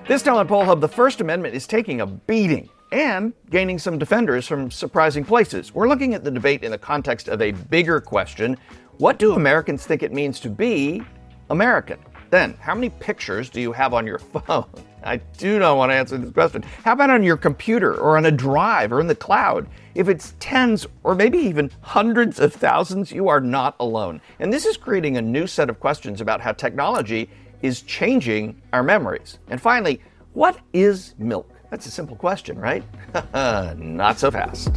This time on Poll Hub, the First Amendment is taking a beating and gaining some defenders from surprising places. We're looking at the debate in the context of a bigger question. What do Americans think it means to be American? Then, how many pictures do you have on your phone? I do not want to answer this question. How about on your computer or on a drive or in the cloud? If it's tens or maybe even hundreds of thousands, you are not alone. And this is creating a new set of questions about how technology is changing our memories. And finally, what is milk? That's a simple question, right? Not so fast.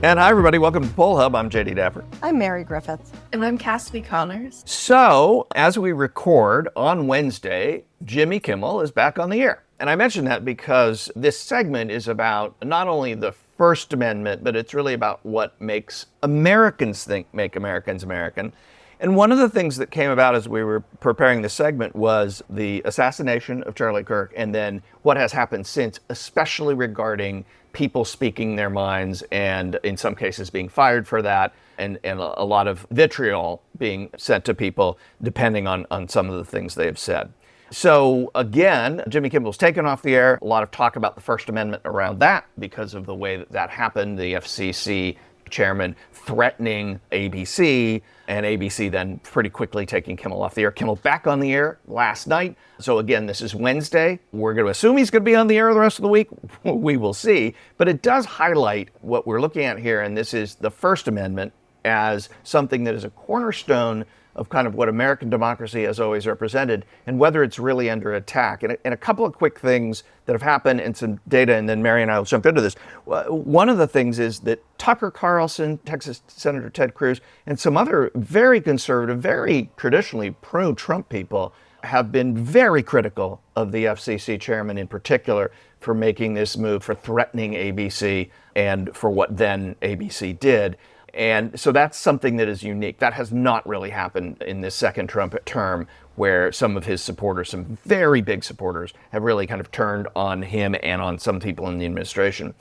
And hi, everybody. Welcome to Poll Hub. I'm JD Dapper. I'm Mary Griffith. And I'm Cassidy Connors. So, as we record on Wednesday, Jimmy Kimmel is back on the air. And I mention that because this segment is about not only the First Amendment, but it's really about what makes Americans make Americans American. And one of the things that came about as we were preparing this segment was the assassination of Charlie Kirk, and then what has happened since, especially regarding people speaking their minds and in some cases being fired for that, and a lot of vitriol being sent to people depending on some of the things they have said. So again, Jimmy Kimmel's taken off the air. A lot of talk about the First Amendment around that because of the way that happened. The FCC chairman threatening ABC, and ABC then pretty quickly taking Kimmel off the air. Kimmel back on the air last night. So again, this is Wednesday. We're going to assume he's going to be on the air the rest of the week. We will see. But it does highlight what we're looking at here, and this is the First Amendment as something that is a cornerstone of kind of what American democracy has always represented and whether it's really under attack. And a couple of quick things that have happened and some data, and then Mary and I will jump into this. One of the things is that Tucker Carlson, Texas Senator Ted Cruz, and some other very conservative, very traditionally pro-Trump people have been very critical of the FCC chairman in particular for making this move, for threatening ABC, and for what then ABC did. And so that's something that is unique. That has not really happened in this second Trump term, where some of his supporters, some very big supporters, have really kind of turned on him and on some people in the administration.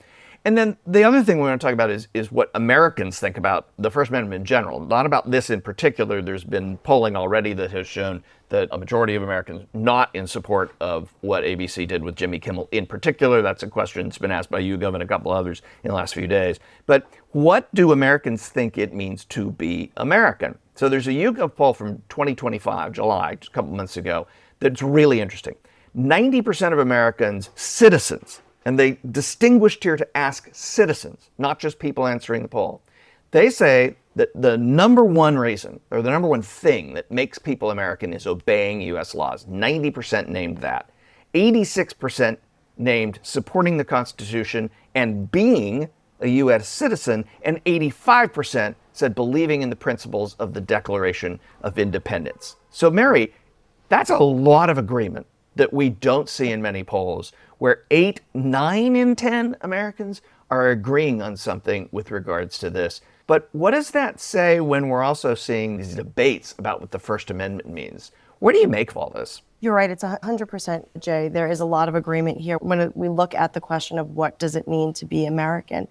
And then the other thing we want to talk about is what Americans think about the First Amendment in general, not about this in particular. There's been polling already that has shown that a majority of Americans not in support of what ABC did with Jimmy Kimmel in particular. That's a question that's been asked by YouGov and a couple others in the last few days. But what do Americans think it means to be American? So there's a YouGov poll from 2025, July, just a couple months ago, that's really interesting. 90% of Americans, citizens, and they distinguished here to ask citizens, not just people answering the poll. They say that the number one reason, or the number one thing that makes people American is obeying U.S. laws. 90% named that. 86% named supporting the Constitution and being a U.S. citizen, and 85% said believing in the principles of the Declaration of Independence. So, Mary, that's a lot of agreement that we don't see in many polls, where 8, 9 in 10 Americans are agreeing on something with regards to this. But what does that say when we're also seeing these debates about what the First Amendment means? What do you make of all this? You're right, it's 100%, Jay. There is a lot of agreement here when we look at the question of what does it mean to be American.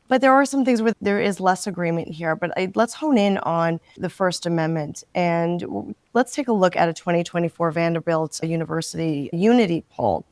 But there are some things where there is less agreement here. But let's hone in on the First Amendment. And let's take a look at a 2024 Vanderbilt University Unity poll.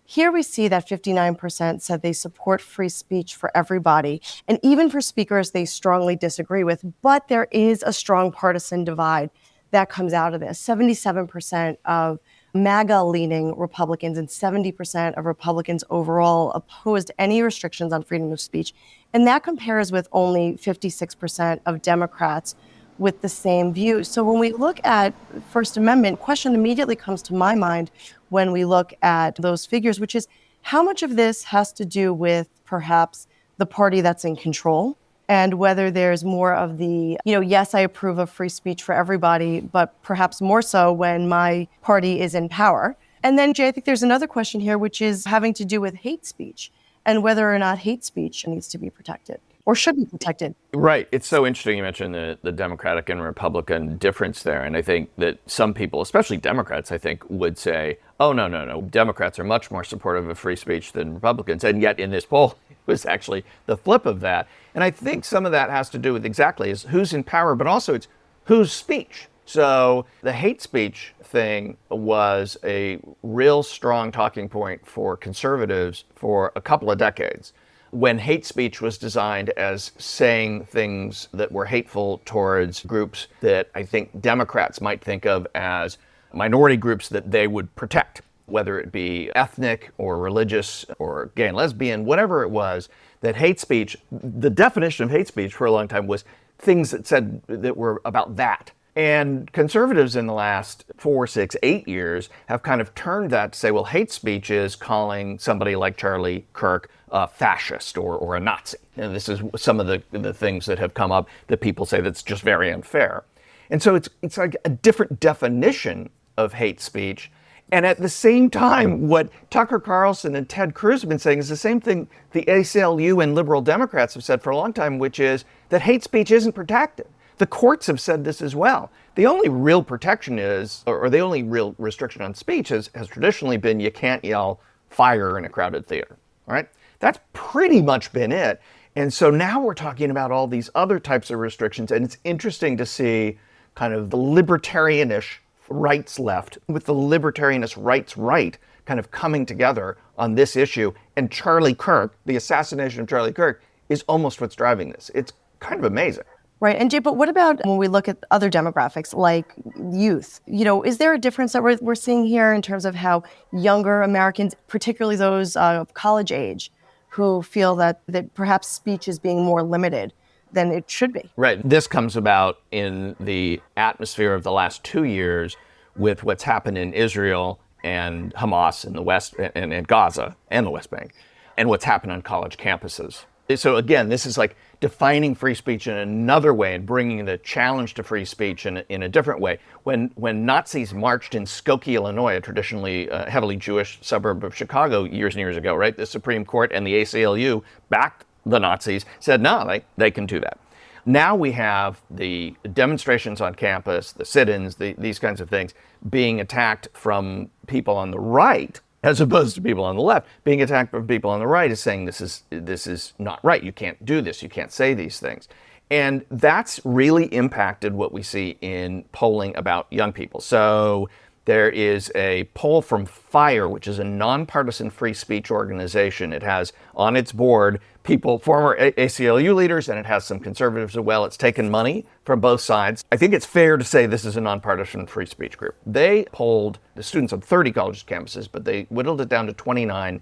Here we see that 59% said they support free speech for everybody. And even for speakers they strongly disagree with. But there is a strong partisan divide that comes out of this. 77% of MAGA-leaning Republicans and 70% of Republicans overall opposed any restrictions on freedom of speech. And that compares with only 56% of Democrats with the same view. So when we look at First Amendment, question immediately comes to my mind when we look at those figures, which is how much of this has to do with perhaps the party that's in control, and whether there's more of the, yes, I approve of free speech for everybody, but perhaps more so when my party is in power. And then, Jay, I think there's another question here, which is having to do with hate speech and whether or not hate speech needs to be protected or should be protected. Right. It's so interesting you mentioned the Democratic and Republican difference there. And I think that some people, especially Democrats, I think, would say, oh, no. Democrats are much more supportive of free speech than Republicans. And yet in this poll, it was actually the flip of that. And I think some of that has to do with exactly is who's in power, but also it's whose speech. So the hate speech thing was a real strong talking point for conservatives for a couple of decades, when hate speech was designed as saying things that were hateful towards groups that I think Democrats might think of as minority groups that they would protect, whether it be ethnic or religious or gay and lesbian, whatever it was. That hate speech, the definition of hate speech for a long time was things that said that were about that. And conservatives in the last 4, 6, 8 years have kind of turned that to say, well, hate speech is calling somebody like Charlie Kirk a fascist or a Nazi. And this is some of the things that have come up that people say that's just very unfair. And so it's like a different definition of hate speech. And at the same time, what Tucker Carlson and Ted Cruz have been saying is the same thing the ACLU and liberal Democrats have said for a long time, which is that hate speech isn't protected. The courts have said this as well. The only real protection is, or the only real restriction on speech has traditionally been you can't yell fire in a crowded theater, all right? That's pretty much been it. And so now we're talking about all these other types of restrictions, and it's interesting to see kind of the libertarianish rights left with the libertarianist rights right kind of coming together on this issue. And Charlie Kirk, the assassination of Charlie Kirk, is almost what's driving this. It's kind of amazing. Right. And Jay, but what about when we look at other demographics like youth? Is there a difference that we're seeing here in terms of how younger Americans, particularly those of college age, who feel that perhaps speech is being more limited than it should be? Right. This comes about in the atmosphere of the last 2 years with what's happened in Israel and Hamas in the West and Gaza and the West Bank, and what's happened on college campuses. So again, this is like defining free speech in another way and bringing the challenge to free speech in a different way. When Nazis marched in Skokie, Illinois, a traditionally heavily Jewish suburb of Chicago years and years ago, right? The Supreme Court and the ACLU backed the Nazis, said, no, they can do that. Now we have the demonstrations on campus, the sit-ins, these kinds of things being attacked from people on the right, as opposed to people on the left. Being attacked from people on the right is saying this is not right. You can't do this. You can't say these things. And that's really impacted what we see in polling about young people. So there is a poll from FIRE, which is a nonpartisan free speech organization. It has on its board people, former ACLU leaders, and it has some conservatives as well. It's taken money from both sides. I think it's fair to say this is a nonpartisan free speech group. They polled the students on 30 college campuses, but they whittled it down to 29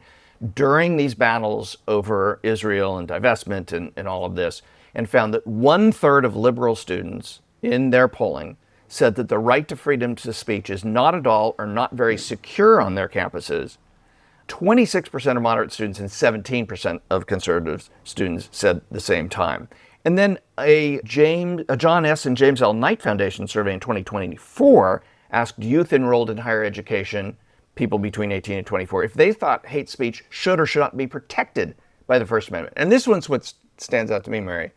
during these battles over Israel and divestment and all of this, and found that 1/3 of liberal students in their polling said that the right to freedom to speech is not at all or not very secure on their campuses. 26% of moderate students and 17% of conservative students said the same time. And then a John S. and James L. Knight Foundation survey in 2024 asked youth enrolled in higher education, people between 18 and 24, if they thought hate speech should or should not be protected by the First Amendment. And this one's what stands out to me, Mary.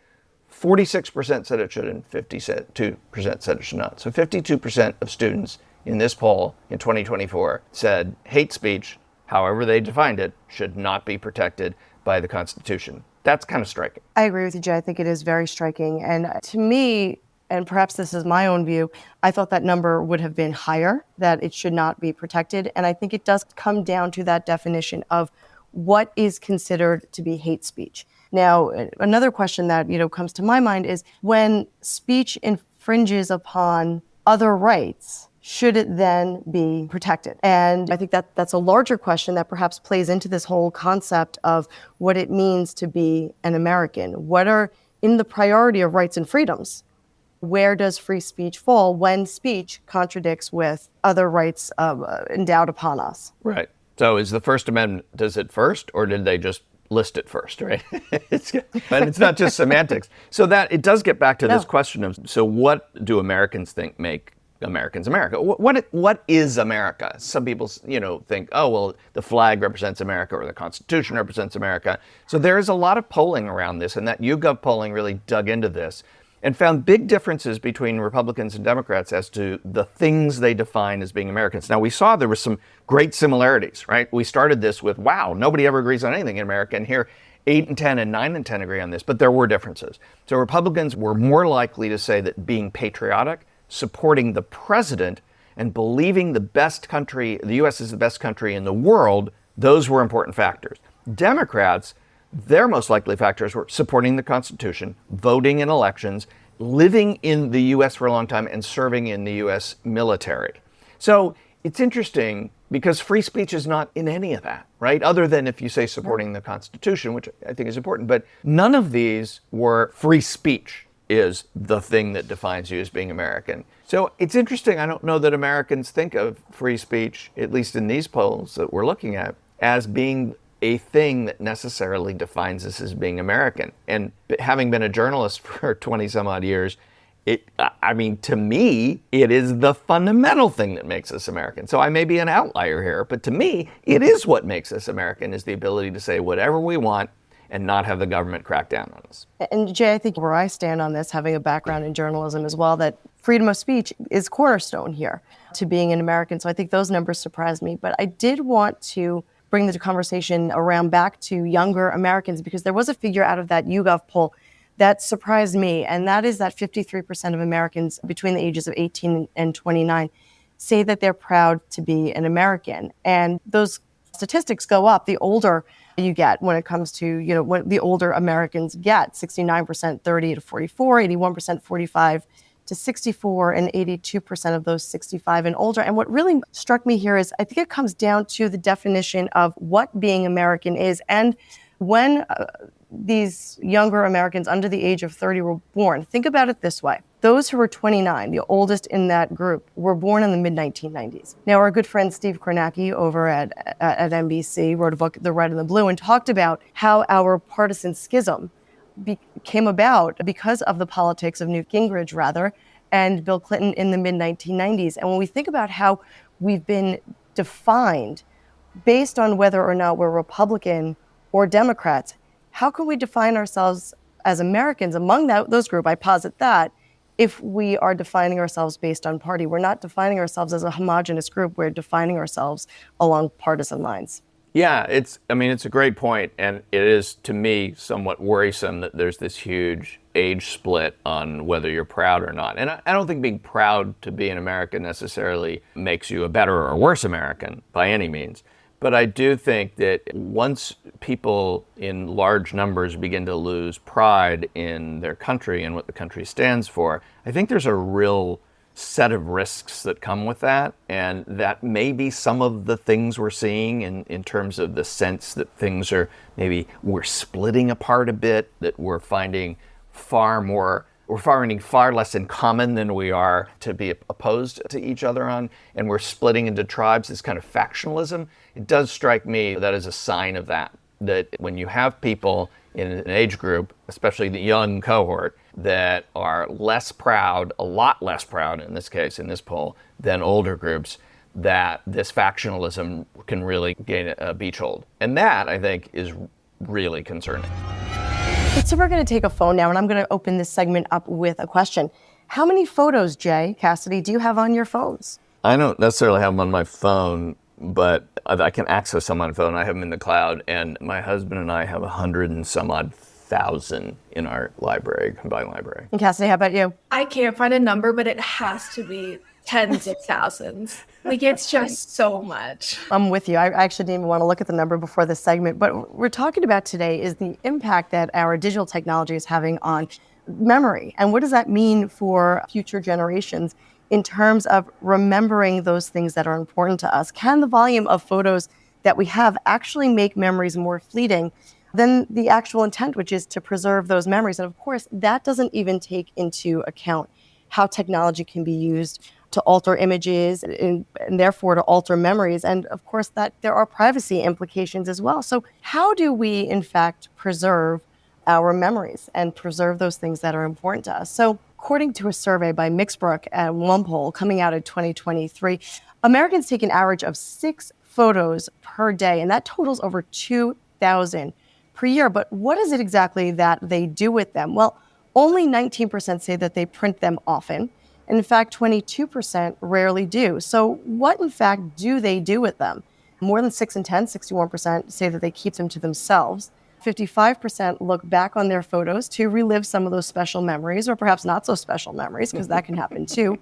46% said it should and 52% said it should not. So 52% of students in this poll in 2024 said hate speech, however they defined it, should not be protected by the Constitution. That's kind of striking. I agree with you, Jay. I think it is very striking. And to me, and perhaps this is my own view, I thought that number would have been higher, that it should not be protected. And I think it does come down to that definition of what is considered to be hate speech. Now, another question that comes to my mind is when speech infringes upon other rights, should it then be protected? And I think that's a larger question that perhaps plays into this whole concept of what it means to be an American. What are in the priority of rights and freedoms? Where does free speech fall when speech contradicts with other rights endowed upon us? Right. So is the First Amendment, does it first, or did they just list it first, right? But it's not just semantics. So that it does get back to this question of, so what do Americans think make Americans America? What is America? Some people, think, oh, well, the flag represents America or the Constitution represents America. So there is a lot of polling around this, and that YouGov polling really dug into this and found big differences between Republicans and Democrats as to the things they define as being Americans. Now, we saw there were some great similarities, right? We started this with, wow, nobody ever agrees on anything in America. And here, 8 and 10 and 9 and 10 agree on this, but there were differences. So Republicans were more likely to say that being patriotic, supporting the president and believing the U.S. is the best country in the world, those were important factors. Democrats, their most likely factors were supporting the Constitution, voting in elections, living in the U.S. for a long time, and serving in the U.S. military. So it's interesting because free speech is not in any of that, right? Other than if you say supporting the Constitution, which I think is important. But none of these were free speech is the thing that defines you as being American. So it's interesting. I don't know that Americans think of free speech, at least in these polls that we're looking at, as being a thing that necessarily defines us as being American. And having been a journalist for 20 some odd years, to me, it is the fundamental thing that makes us American. So I may be an outlier here, but to me, it is what makes us American, is the ability to say whatever we want and not have the government crack down on us. And Jay, I think where I stand on this, having a background in journalism as well, that freedom of speech is cornerstone here to being an American. So I think those numbers surprised me. But I did want to bring the conversation around back to younger Americans, because there was a figure out of that YouGov poll that surprised me, and that is that 53% of Americans between the ages of 18 and 29 say that they're proud to be an American. And those statistics go up the older you get when it comes to, what the older Americans get. 69% 30 to 44, 81% 45 to 64, and 82% of those 65 and older. And what really struck me here is I think it comes down to the definition of what being American is. And when these younger Americans under the age of 30 were born, think about it this way. Those who were 29, the oldest in that group, were born in the mid-1990s. Now, our good friend Steve Kornacki over at NBC wrote a book, The Red and the Blue, and talked about how our partisan schism came about because of the politics of Newt Gingrich, and Bill Clinton in the mid-1990s. And when we think about how we've been defined based on whether or not we're Republican or Democrats, how can we define ourselves as Americans among those group? I posit that if we are defining ourselves based on party, we're not defining ourselves as a homogenous group. We're defining ourselves along partisan lines. Yeah, it's a great point, and it is, to me, somewhat worrisome that there's this huge age split on whether you're proud or not. And I don't think being proud to be an American necessarily makes you a better or worse American by any means. But I do think that once people in large numbers begin to lose pride in their country and what the country stands for, I think there's a real set of risks that come with that. And that may be some of the things we're seeing in terms of the sense that things are, maybe we're splitting apart a bit, that we're finding far less in common than we are to be opposed to each other on, and we're splitting into tribes, this kind of factionalism. It does strike me that is a sign of that when you have people in an age group, especially the young cohort, that are less proud, a lot less proud in this case, in this poll, than older groups, that this factionalism can really gain a beachhold. And that, I think, is really concerning. So we're going to take a phone now, and I'm going to open this segment up with a question. How many photos, Jay Cassidy, do you have on your phones? I don't necessarily have them on my phone, but I can access them on my phone. I have them in the cloud, and my husband and I have 100 and some odd thousand in our library, combined library. And Cassidy, how about you? I can't find a number, but it has to be tens of thousands. It's just so much. I'm with you. I actually didn't even want to look at the number before this segment, but what we're talking about today is the impact that our digital technology is having on memory. And what does that mean for future generations in terms of remembering those things that are important to us? Can the volume of photos that we have actually make memories more fleeting than the actual intent, which is to preserve those memories? And of course, that doesn't even take into account how technology can be used to alter images and therefore to alter memories. And of course, that there are privacy implications as well. So how do we, in fact, preserve our memories and preserve those things that are important to us? So according to a survey by Mixbrook and one poll coming out in 2023, Americans take an average of 6 photos per day, and that totals over 2,000 per year. But what is it exactly that they do with them? Well, only 19% say that they print them often. And in fact, 22% rarely do. So what, in fact, do they do with them? More than 6 in 10, 61% say that they keep them to themselves. 55% look back on their photos to relive some of those special memories, or perhaps not so special memories, because that can happen too.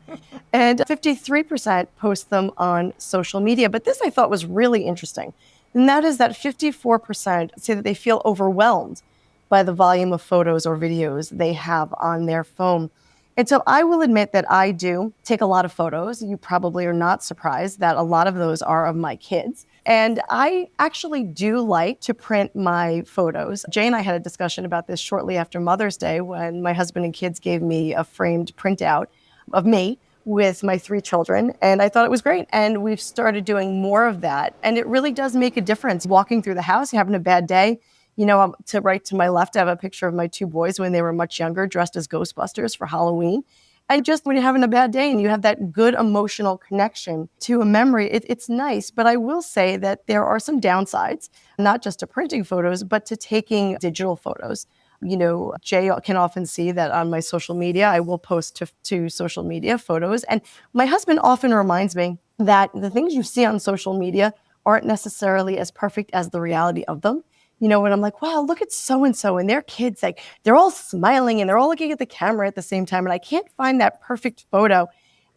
And 53% post them on social media. But this I thought was really interesting. And that is that 54% say that they feel overwhelmed by the volume of photos or videos they have on their phone. And so I will admit that I do take a lot of photos. You probably are not surprised that a lot of those are of my kids. And I actually do like to print my photos. Jay and I had a discussion about this shortly after Mother's Day when my husband and kids gave me a framed printout of me with my 3 children. And I thought it was great. And we've started doing more of that. And it really does make a difference. Walking through the house, you're having a bad day. To right to my left, I have a picture of my 2 boys when they were much younger, dressed as Ghostbusters for Halloween. And just when you're having a bad day and you have that good emotional connection to a memory, it's nice. But I will say that there are some downsides, not just to printing photos, but to taking digital photos. Jay can often see that on my social media, I will post to social media photos. And my husband often reminds me that the things you see on social media aren't necessarily as perfect as the reality of them. When I'm like, wow, look at so-and-so and their kids, like they're all smiling and they're all looking at the camera at the same time. And I can't find that perfect photo.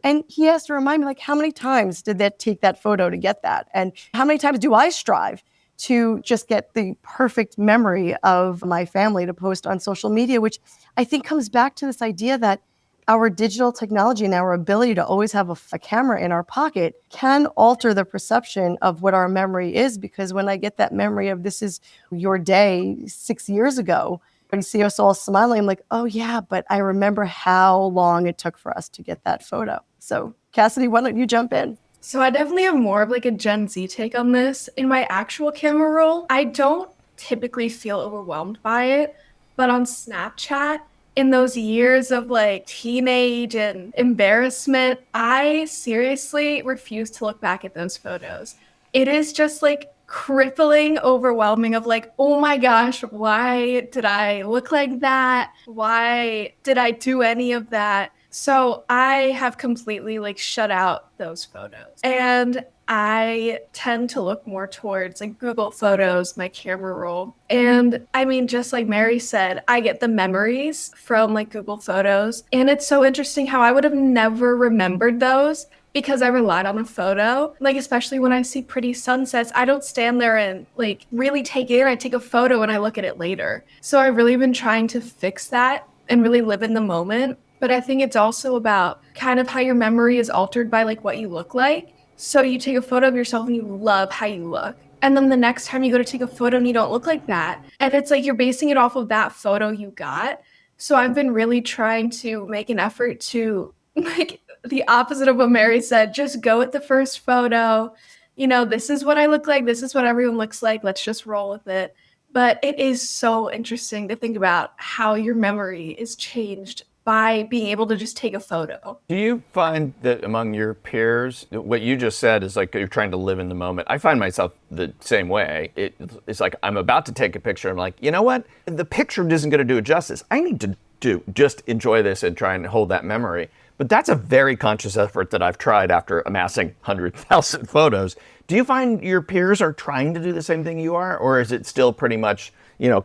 And he has to remind me, like, how many times did that take that photo to get that? And how many times do I strive to just get the perfect memory of my family to post on social media, which I think comes back to this idea that our digital technology and our ability to always have a camera in our pocket can alter the perception of what our memory is. Because when I get that memory of this is your day 6 years ago, and you see us all smiling, I'm like, oh yeah, but I remember how long it took for us to get that photo. So Cassidy, why don't you jump in? So I definitely have more of like a Gen Z take on this. In my actual camera roll, I don't typically feel overwhelmed by it, but on Snapchat, in those years of like teenage and embarrassment, I seriously refuse to look back at those photos. It is just like crippling, overwhelming of like, oh my gosh, why did I look like that? Why did I do any of that? So I have completely like shut out those photos. And I tend to look more towards like Google Photos, my camera roll. And I mean, just like Mary said, I get the memories from like Google Photos. And it's so interesting how I would have never remembered those because I relied on a photo. Like, especially when I see pretty sunsets, I don't stand there and like really take it in. I take a photo and I look at it later. So I've really been trying to fix that and really live in the moment. But I think it's also about kind of how your memory is altered by like what you look like. So you take a photo of yourself and you love how you look. And then the next time you go to take a photo and you don't look like that. And it's like you're basing it off of that photo you got. So I've been really trying to make an effort to like the opposite of what Mary said, just go with the first photo. This is what I look like. This is what everyone looks like. Let's just roll with it. But it is so interesting to think about how your memory is changed by being able to just take a photo. Do you find that among your peers, what you just said is like you're trying to live in the moment? I find myself the same way. It's like I'm about to take a picture. I'm like, you know what? The picture isn't going to do it justice. I need to just enjoy this and try and hold that memory. But that's a very conscious effort that I've tried after amassing 100,000 photos. Do you find your peers are trying to do the same thing you are? Or is it still pretty much,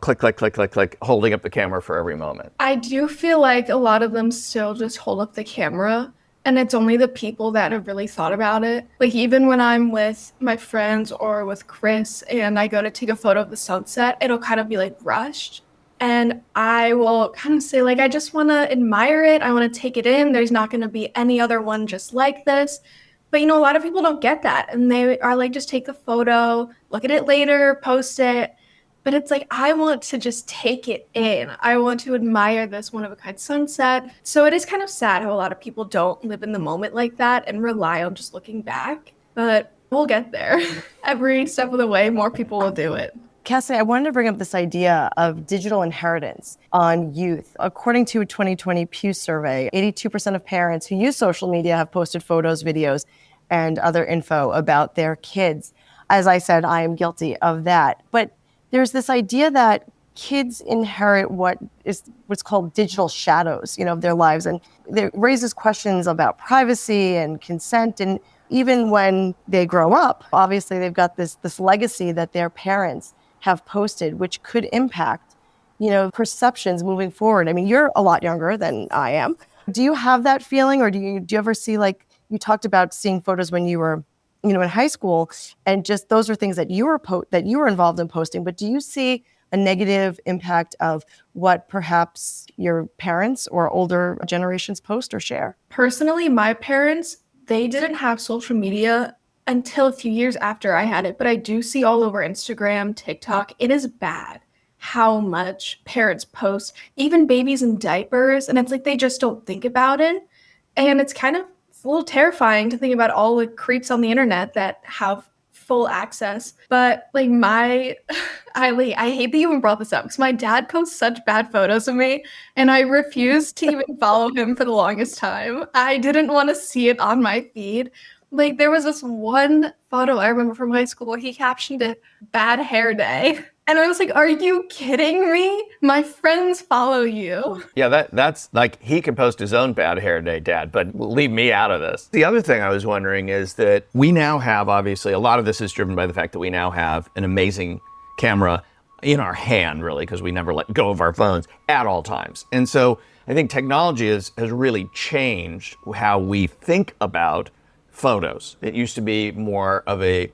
click, click, click, click, click, holding up the camera for every moment? I do feel like a lot of them still just hold up the camera. And it's only the people that have really thought about it. Like even when I'm with my friends or with Chris and I go to take a photo of the sunset, it'll kind of be like rushed. And I will kind of say, like, I just want to admire it. I want to take it in. There's not going to be any other one just like this. But, a lot of people don't get that. And they are like, just take the photo, look at it later, post it. But it's like, I want to just take it in. I want to admire this one-of-a-kind sunset. So it is kind of sad how a lot of people don't live in the moment like that and rely on just looking back. But we'll get there. Every step of the way, more people will do it. Cassie, I wanted to bring up this idea of digital inheritance on youth. According to a 2020 Pew survey, 82% of parents who use social media have posted photos, videos, and other info about their kids. As I said, I am guilty of that. But there's this idea that kids inherit what's called digital shadows, of their lives. And it raises questions about privacy and consent. And even when they grow up, obviously they've got this legacy that their parents have posted, which could impact, perceptions moving forward. I mean, you're a lot younger than I am. Do you have that feeling, or do you ever see, like you talked about seeing photos when you were, in high school, and just those are things that you were involved in posting, but do you see a negative impact of what perhaps your parents or older generations post or share? Personally, my parents, they didn't have social media until a few years after I had it, but I do see all over Instagram, TikTok, it is bad how much parents post, even babies in diapers, and it's like they just don't think about it. And it's kind of a little terrifying to think about all the creeps on the internet that have full access. But like I hate that you even brought this up, because my dad posts such bad photos of me and I refused to even follow him for the longest time. I didn't want to see it on my feed. Like, there was this one photo I remember from high school. He captioned it "bad hair day." And I was like, are you kidding me? My friends follow you. Yeah, that's like, he can post his own bad hair day, Dad, but leave me out of this. The other thing I was wondering is that we now have, obviously, a lot of this is driven by the fact that we now have an amazing camera in our hand, really, because we never let go of our phones at all times. And so I think technology has really changed how we think about photos. It used to be more of a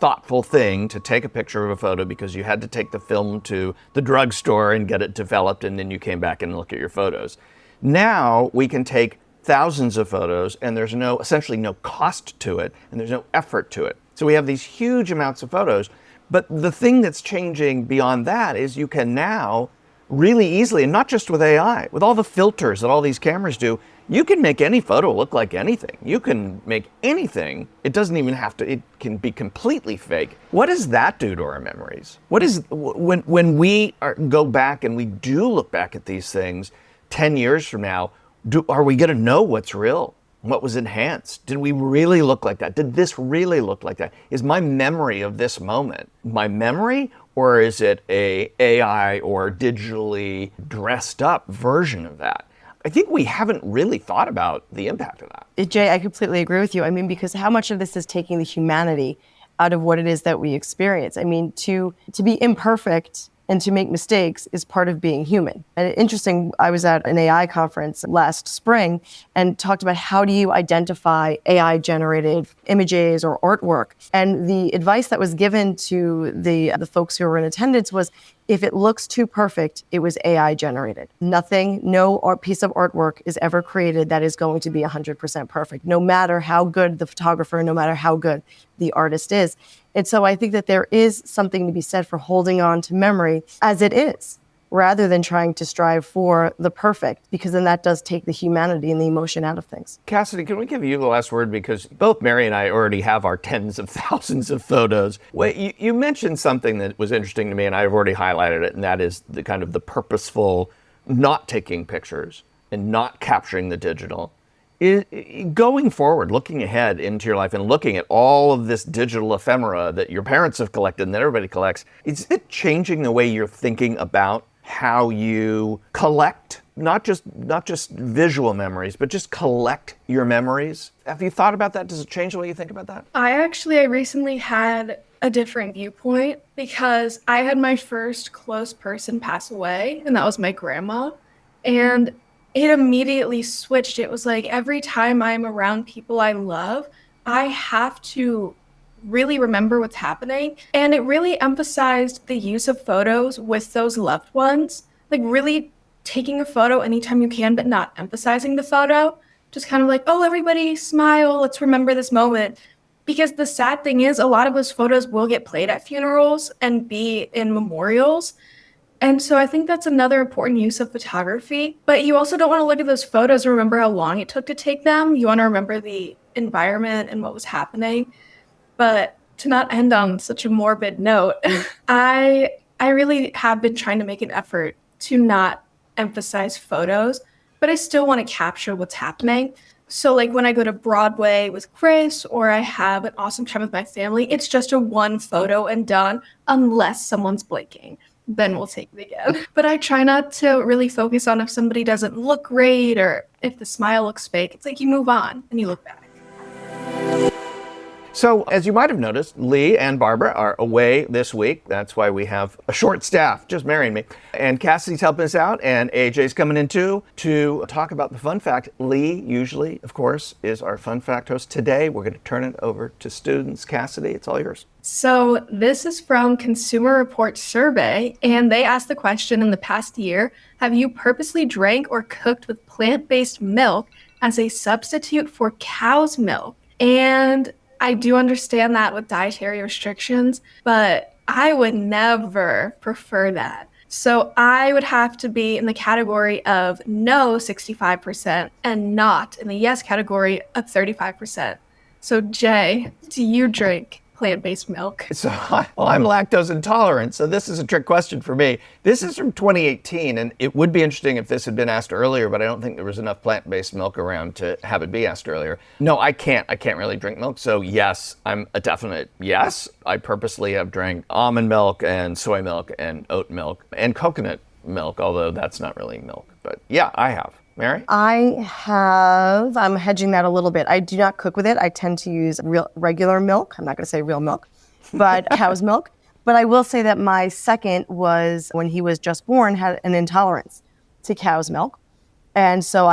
thoughtful thing to take a picture of a photo because you had to take the film to the drugstore and get it developed, and then you came back and look at your photos. Now we can take thousands of photos and there's essentially no cost to it, and there's no effort to it. So we have these huge amounts of photos, but the thing that's changing beyond that is you can now really easily, and not just with AI, with all the filters that all these cameras do, you can make any photo look like anything. You can make anything. It doesn't even have to, it can be completely fake. What does that do to our memories? When we go back and we do look back at these things 10 years from now, are we gonna know what's real? What was enhanced? Did we really look like that? Did this really look like that? Is my memory of this moment my memory, or is it a AI or digitally dressed up version of that? I think we haven't really thought about the impact of that. Jay, I completely agree with you. I mean, because how much of this is taking the humanity out of what it is that we experience? I mean, to be imperfect and to make mistakes is part of being human. And interesting, I was at an AI conference last spring and talked about how do you identify AI-generated images or artwork. And the advice that was given to the folks who were in attendance was, if it looks too perfect, it was AI generated. No piece of artwork is ever created that is going to be 100% perfect, no matter how good the photographer, no matter how good the artist is. And so I think that there is something to be said for holding on to memory as it is, rather than trying to strive for the perfect, because then that does take the humanity and the emotion out of things. Cassidy, can we give you the last word? Because both Mary and I already have our tens of thousands of photos. Well, you mentioned something that was interesting to me, and I've already highlighted it, and that is the kind of the purposeful not taking pictures and not capturing the digital. Going forward, looking ahead into your life and looking at all of this digital ephemera that your parents have collected and that everybody collects, is it changing the way you're thinking about how you collect, not just visual memories, but just collect your memories? Have you thought about that? Does it change the way you think about that? I recently had a different viewpoint, because I had my first close person pass away, and that was my grandma. And it immediately switched. It was like, every time I'm around people I love, I have to really remember what's happening. And it really emphasized the use of photos with those loved ones, like really taking a photo anytime you can, but not emphasizing the photo. Just kind of like, oh, everybody smile, let's remember this moment. Because the sad thing is, a lot of those photos will get played at funerals and be in memorials. And so I think that's another important use of photography. But you also don't want to look at those photos and remember how long it took to take them. You want to remember the environment and what was happening. But to not end on such a morbid note, I really have been trying to make an effort to not emphasize photos, but I still want to capture what's happening. So like when I go to Broadway with Chris, or I have an awesome time with my family, it's just a one photo and done, unless someone's blinking. Then we'll take it again. But I try not to really focus on if somebody doesn't look great or if the smile looks fake. It's like you move on and you look back. So, as you might have noticed, Lee and Barbara are away this week. That's why we have a short staff, just marrying me. And Cassidy's helping us out, and AJ's coming in too to talk about the fun fact. Lee, usually, of course, is our fun fact host. Today, we're going to turn it over to students. Cassidy, it's all yours. So this is from Consumer Reports survey, and they asked the question in the past year, have you purposely drank or cooked with plant-based milk as a substitute for cow's milk? And I do understand that with dietary restrictions, but I would never prefer that. So I would have to be in the category of no 65% and not in the yes category of 35%. So Jay, do you drink plant-based milk? So I'm lactose intolerant, so this is a trick question for me. This is from 2018, and it would be interesting if this had been asked earlier, but I don't think there was enough plant-based milk around to have it be asked earlier. No, I can't really drink milk, so yes, I'm a definite yes. I purposely have drank almond milk and soy milk and oat milk and coconut milk, although that's not really milk. But yeah, I have. Mary? I'm hedging that a little bit. I do not cook with it. I tend to use regular milk. I'm not going to say real milk, but cow's milk. But I will say that my second was, when he was just born, had an intolerance to cow's milk. And so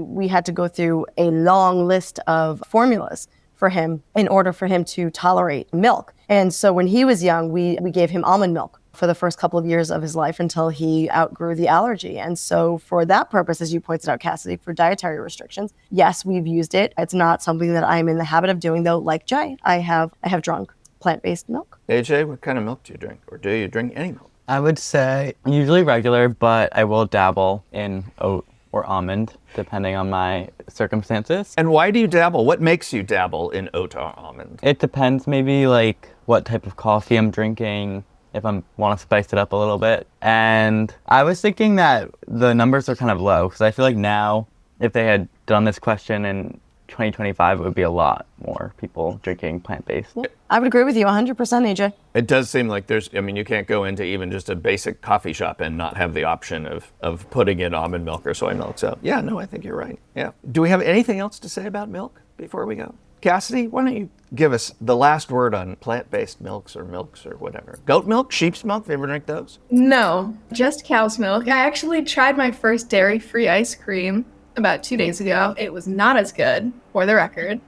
we had to go through a long list of formulas for him in order for him to tolerate milk. And so when he was young, we gave him almond milk for the first couple of years of his life until he outgrew the allergy. And so for that purpose, as you pointed out, Cassidy, for dietary restrictions, yes, we've used it. It's not something that I'm in the habit of doing, though. Like Jay, I have drunk plant-based milk. AJ, what kind of milk do you drink? Or do you drink any milk? I would say usually regular, but I will dabble in oat or almond, depending on my circumstances. And why do you dabble? What makes you dabble in oat or almond? It depends, maybe like what type of coffee I'm drinking, if I want to spice it up a little bit. And I was thinking that the numbers are kind of low, because I feel like now, if they had done this question in 2025, it would be a lot more people drinking plant-based. Yeah, I would agree with you 100%, AJ. It does seem like you can't go into even just a basic coffee shop and not have the option of putting in almond milk or soy milk. So yeah, no, I think you're right. Yeah. Do we have anything else to say about milk before we go? Cassidy, why don't you give us the last word on plant-based milks or whatever. Goat milk, sheep's milk, have you ever drank those? No, just cow's milk. I actually tried my first dairy-free ice cream about 2 days ago. It was not as good, for the record.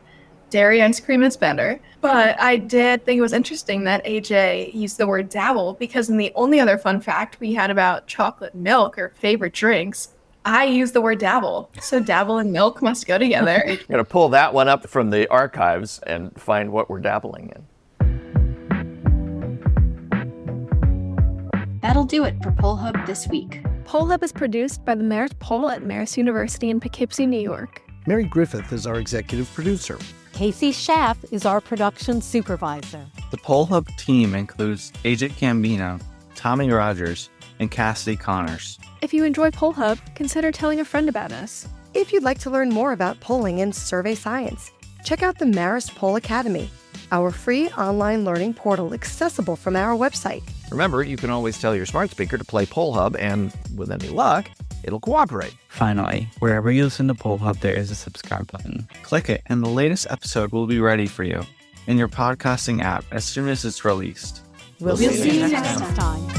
Dairy ice cream is better. But I did think it was interesting that AJ used the word dabble, because in the only other fun fact we had about chocolate milk or favorite drinks, I used the word dabble. So dabble and milk must go together. I'm going to pull that one up from the archives and find what we're dabbling in. That'll do it for Poll Hub this week. Poll Hub is produced by the Marist Poll at Marist University in Poughkeepsie, New York. Mary Griffith is our executive producer. Casey Schaff is our production supervisor. The Poll Hub team includes AJ Cambino, Tommy Rogers, and Cassidy Connors. If you enjoy Poll Hub, consider telling a friend about us. If you'd like to learn more about polling and survey science, check out the Marist Poll Academy, our free online learning portal accessible from our website. Remember, you can always tell your smart speaker to play Poll Hub, and with any luck, it'll cooperate. Finally, wherever you listen to Poll Hub, there is a subscribe button. Click it, and the latest episode will be ready for you in your podcasting app as soon as it's released. We'll See you next time.